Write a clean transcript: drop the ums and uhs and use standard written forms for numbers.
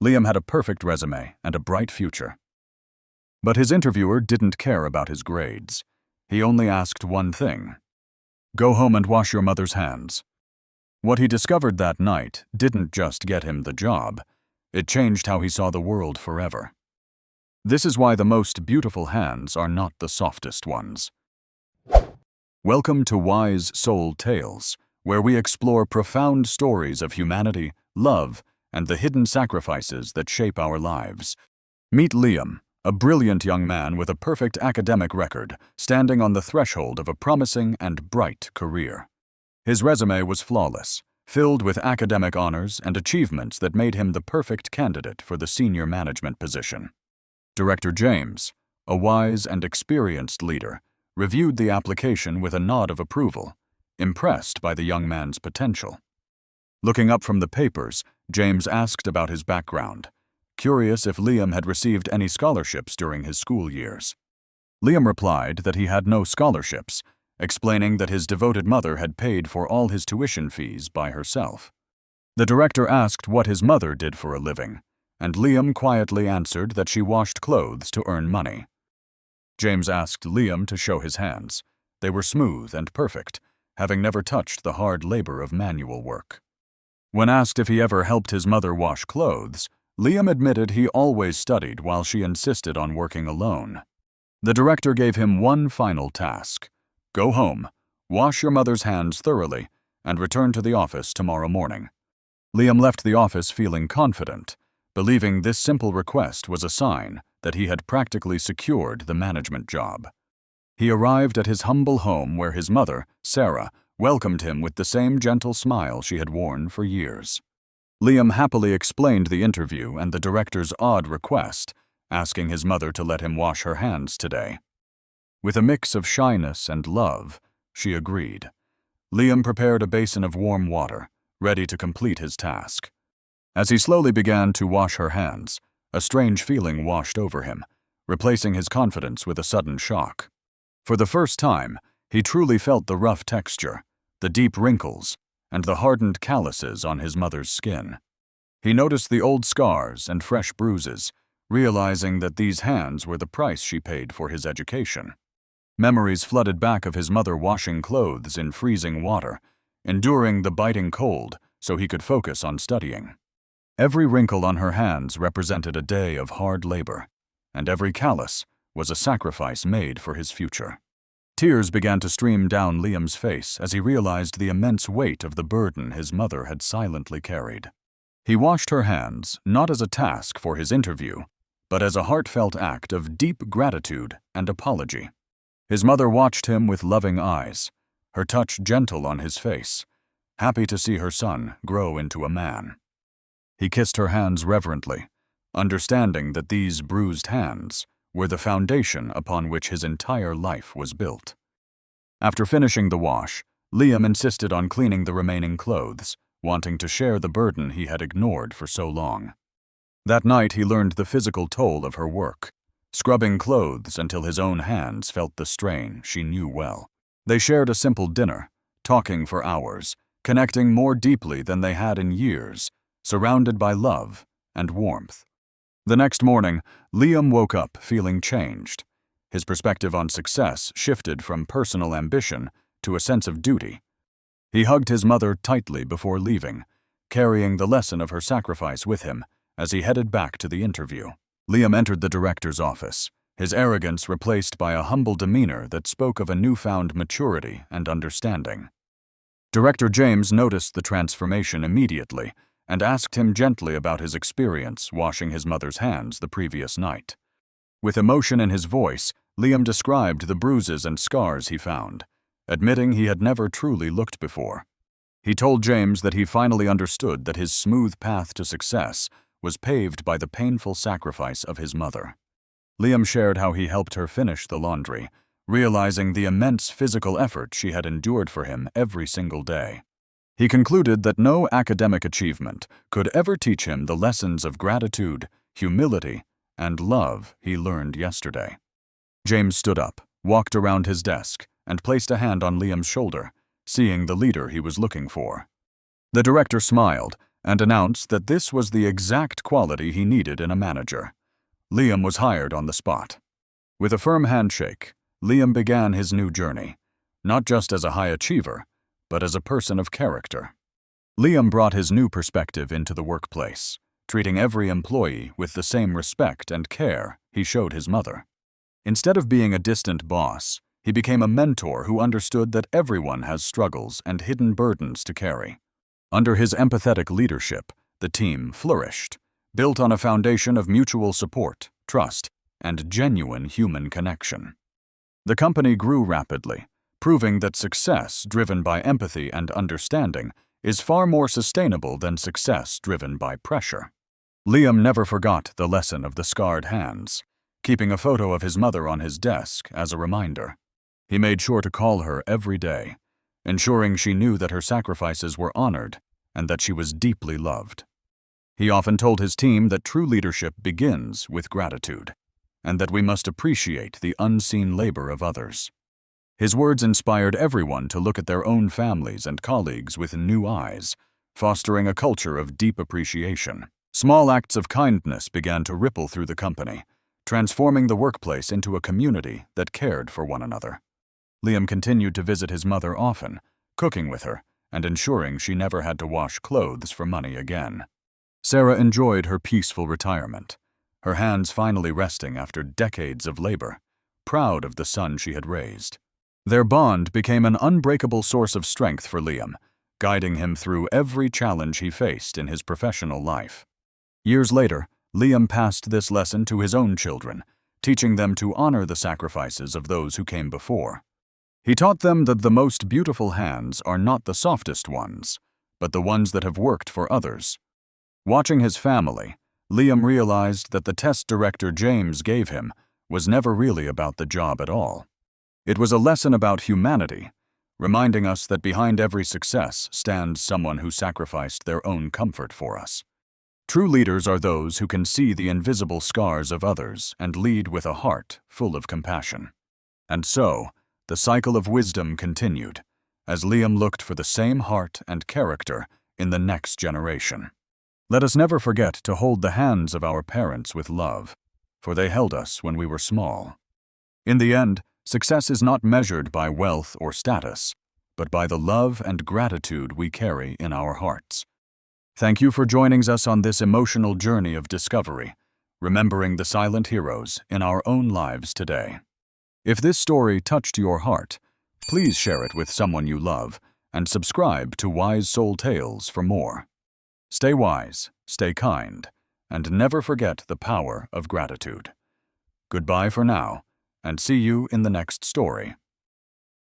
Liam had a perfect resume and a bright future. But his interviewer didn't care about his grades. He only asked one thing: "Go home and wash your mother's hands." What he discovered that night didn't just get him the job, it changed how he saw the world forever. This is why the most beautiful hands are not the softest ones. Welcome to Wise Soul Tales, where we explore profound stories of humanity, love, and the hidden sacrifices that shape our lives. Meet Liam, a brilliant young man with a perfect academic record, standing on the threshold of a promising and bright career. His resume was flawless, filled with academic honors and achievements that made him the perfect candidate for the senior management position. Director James, a wise and experienced leader, reviewed the application with a nod of approval, impressed by the young man's potential. Looking up from the papers, James asked about his background, curious if Liam had received any scholarships during his school years. Liam replied that he had no scholarships, explaining that his devoted mother had paid for all his tuition fees by herself. The director asked what his mother did for a living, and Liam quietly answered that she washed clothes to earn money. James asked Liam to show his hands. They were smooth and perfect, having never touched the hard labor of manual work. When asked if he ever helped his mother wash clothes, Liam admitted he always studied while she insisted on working alone. The director gave him one final task: go home, wash your mother's hands thoroughly, and return to the office tomorrow morning. Liam left the office feeling confident, believing this simple request was a sign that he had practically secured the management job. He arrived at his humble home where his mother, Sarah, welcomed him with the same gentle smile she had worn for years. Liam happily explained the interview and the director's odd request, asking his mother to let him wash her hands today. With a mix of shyness and love, she agreed. Liam prepared a basin of warm water, ready to complete his task. As he slowly began to wash her hands, a strange feeling washed over him, replacing his confidence with a sudden shock. For the first time, he truly felt the rough texture, the deep wrinkles, and the hardened calluses on his mother's skin. He noticed the old scars and fresh bruises, realizing that these hands were the price she paid for his education. Memories flooded back of his mother washing clothes in freezing water, enduring the biting cold so he could focus on studying. Every wrinkle on her hands represented a day of hard labor, and every callus was a sacrifice made for his future. Tears began to stream down Liam's face as he realized the immense weight of the burden his mother had silently carried. He washed her hands not as a task for his interview, but as a heartfelt act of deep gratitude and apology. His mother watched him with loving eyes, her touch gentle on his face, happy to see her son grow into a man. He kissed her hands reverently, understanding that these bruised hands were the foundation upon which his entire life was built. After finishing the wash, Liam insisted on cleaning the remaining clothes, wanting to share the burden he had ignored for so long. That night he learned the physical toll of her work, scrubbing clothes until his own hands felt the strain she knew well. They shared a simple dinner, talking for hours, connecting more deeply than they had in years, surrounded by love and warmth. The next morning, Liam woke up feeling changed. His perspective on success shifted from personal ambition to a sense of duty. He hugged his mother tightly before leaving, carrying the lesson of her sacrifice with him as he headed back to the interview. Liam entered the director's office, his arrogance replaced by a humble demeanor that spoke of a newfound maturity and understanding. Director James noticed the transformation immediately and asked him gently about his experience washing his mother's hands the previous night. With emotion in his voice, Liam described the bruises and scars he found, admitting he had never truly looked before. He told James that he finally understood that his smooth path to success was paved by the painful sacrifice of his mother. Liam shared how he helped her finish the laundry, realizing the immense physical effort she had endured for him every single day. He concluded that no academic achievement could ever teach him the lessons of gratitude, humility, and love he learned yesterday. James stood up, walked around his desk, and placed a hand on Liam's shoulder, seeing the leader he was looking for. The director smiled, and announced that this was the exact quality he needed in a manager. Liam was hired on the spot. With a firm handshake, Liam began his new journey, not just as a high achiever, but as a person of character. Liam brought his new perspective into the workplace, treating every employee with the same respect and care he showed his mother. Instead of being a distant boss, he became a mentor who understood that everyone has struggles and hidden burdens to carry. Under his empathetic leadership, the team flourished, built on a foundation of mutual support, trust, and genuine human connection. The company grew rapidly, proving that success driven by empathy and understanding is far more sustainable than success driven by pressure. Liam never forgot the lesson of the scarred hands, keeping a photo of his mother on his desk as a reminder. He made sure to call her every day, ensuring she knew that her sacrifices were honored and that she was deeply loved. He often told his team that true leadership begins with gratitude, and that we must appreciate the unseen labor of others. His words inspired everyone to look at their own families and colleagues with new eyes, fostering a culture of deep appreciation. Small acts of kindness began to ripple through the company, transforming the workplace into a community that cared for one another. Liam continued to visit his mother often, cooking with her and ensuring she never had to wash clothes for money again. Sarah enjoyed her peaceful retirement, her hands finally resting after decades of labor, proud of the son she had raised. Their bond became an unbreakable source of strength for Liam, guiding him through every challenge he faced in his professional life. Years later, Liam passed this lesson to his own children, teaching them to honor the sacrifices of those who came before. He taught them that the most beautiful hands are not the softest ones, but the ones that have worked for others. Watching his family, Liam realized that the test director James gave him was never really about the job at all. It was a lesson about humanity, reminding us that behind every success stands someone who sacrificed their own comfort for us. True leaders are those who can see the invisible scars of others and lead with a heart full of compassion. And so, the cycle of wisdom continued, as Liam looked for the same heart and character in the next generation. Let us never forget to hold the hands of our parents with love, for they held us when we were small. In the end, success is not measured by wealth or status, but by the love and gratitude we carry in our hearts. Thank you for joining us on this emotional journey of discovery, remembering the silent heroes in our own lives today. If this story touched your heart, please share it with someone you love and subscribe to Wise Soul Tales for more. Stay wise, stay kind, and never forget the power of gratitude. Goodbye for now, and see you in the next story.